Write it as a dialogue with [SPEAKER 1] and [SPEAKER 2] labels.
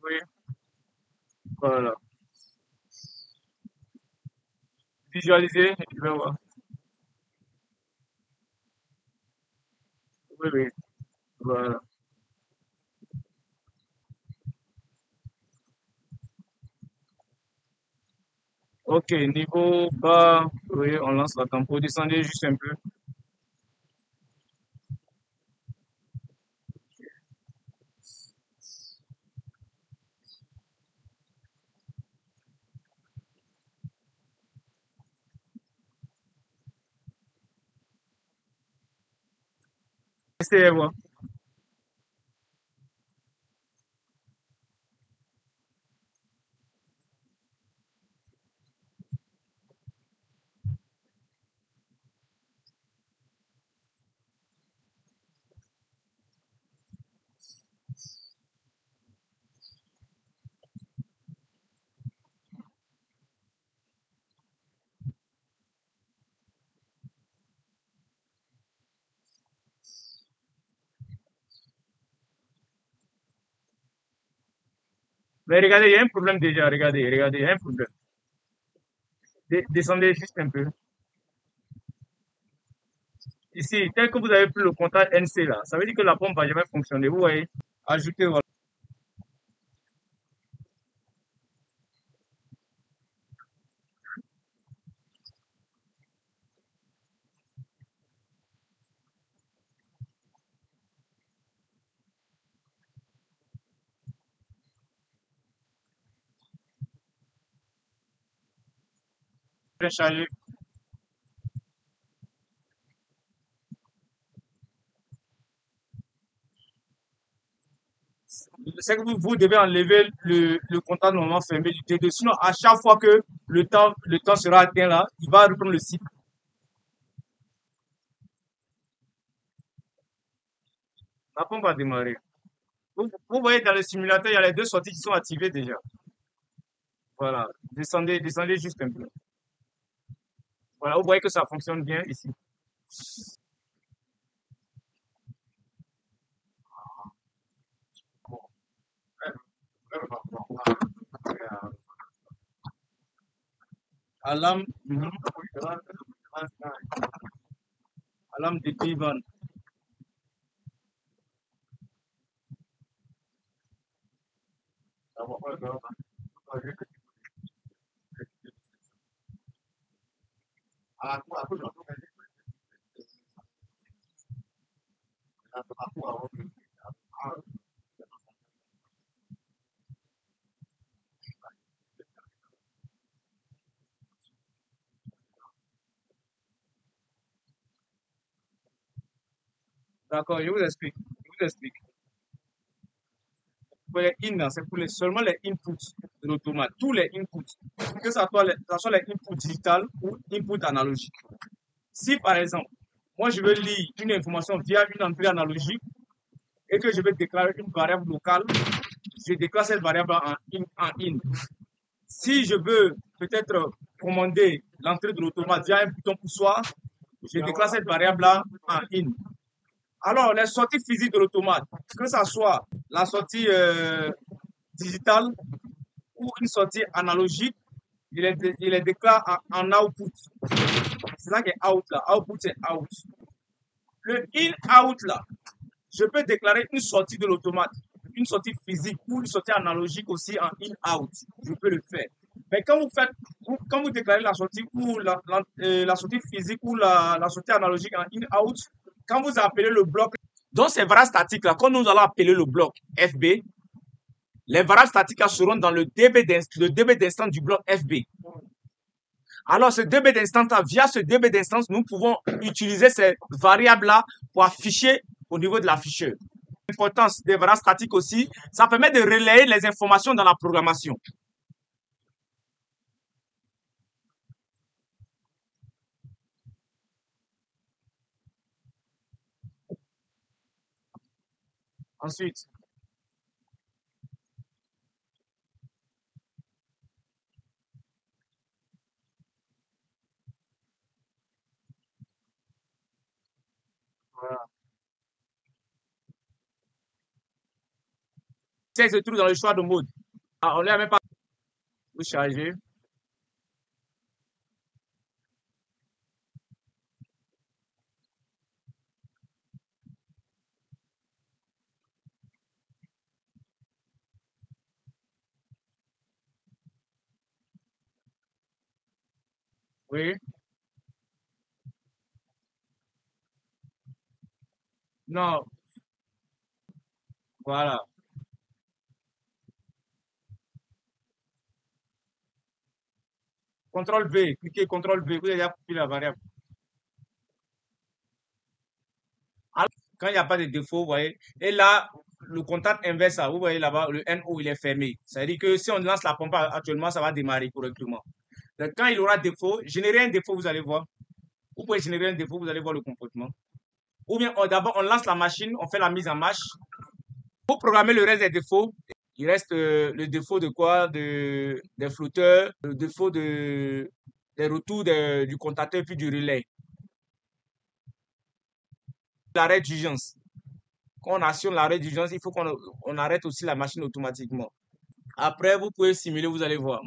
[SPEAKER 1] Oui, voilà. Visualiser, je vais voir. Oui, oui, voilà. Ok, niveau bas, oui, on lance la tempo. Descendez juste un peu. Essayez voir. Mais regardez, il y a un problème déjà. Regardez, regardez, il y a un problème. Descendez juste un peu. Ici, tel que vous avez pris le contact NC là, ça veut dire que la pompe va jamais fonctionner. Vous voyez? Ajoutez, voilà. Charger. C'est que vous devez enlever le contact normalement fermé du T2. Sinon, à chaque fois que le temps sera atteint là, il va reprendre le cycle. La pompe va démarrer. Vous voyez dans le simulateur, il y a les deux sorties qui sont activées déjà. Voilà. Descendez, descendez juste un peu. Voilà, vous voyez que ça fonctionne bien ici. Alarme, alarme de T-Van. D'accord, je vous explique. Je vous explique. Pour les in, c'est pour seulement les inputs de l'automate. Tous les inputs. Que ça soit les inputs digital ou inputs analogiques. Si par exemple, moi je veux lire une information via une entrée analogique et que je veux déclarer une variable locale, je déclare cette variable en in. Si je veux peut-être commander l'entrée de l'automate via un bouton poussoir, je déclare cette variable-là en in. Alors, les sorties physiques de l'automate, que ce soit la sortie digitale ou une sortie analogique, il les déclare en output. C'est ça qui est out là. Output, c'est out. Le in-out là, je peux déclarer une sortie de l'automate, une sortie physique ou une sortie analogique aussi en in-out. Je peux le faire. Mais quand vous déclarez la sortie ou la sortie physique ou la sortie analogique en in-out, quand vous appelez le bloc, donc ces variables statiques là, quand nous allons appeler le bloc FB, les variables statiques là seront dans le DB d'instance du bloc FB. Alors, ce DB d'instance là, via ce DB d'instance, nous pouvons utiliser ces variables là pour afficher au niveau de l'afficheur. L'importance des variables statiques aussi, ça permet de relayer les informations dans la programmation. Ensuite, voilà. Ça se trouve dans le choix de mode. Ah, on ne l'a même pas. Vous chargez. Oui. Non. Voilà. CTRL V. Cliquez CTRL V. Vous avez déjà coupé la variable. Alors, quand il n'y a pas de défaut, vous voyez. Et là, le contact inverse, là, vous voyez là-bas, le NO, il est fermé. Ça veut dire que si on lance la pompe actuellement, ça va démarrer correctement. Donc, quand il aura défaut, générer un défaut, vous allez voir. Vous pouvez générer un défaut, vous allez voir le comportement. Ou bien, d'abord, on lance la machine, on fait la mise en marche. Pour programmer le reste des défauts, il reste le défaut de quoi? Des flotteurs, le défaut des retours du contacteur puis du relais. L'arrêt d'urgence. Quand on actionne l'arrêt d'urgence, il faut qu'on arrête aussi la machine automatiquement. Après, vous pouvez simuler, vous allez voir.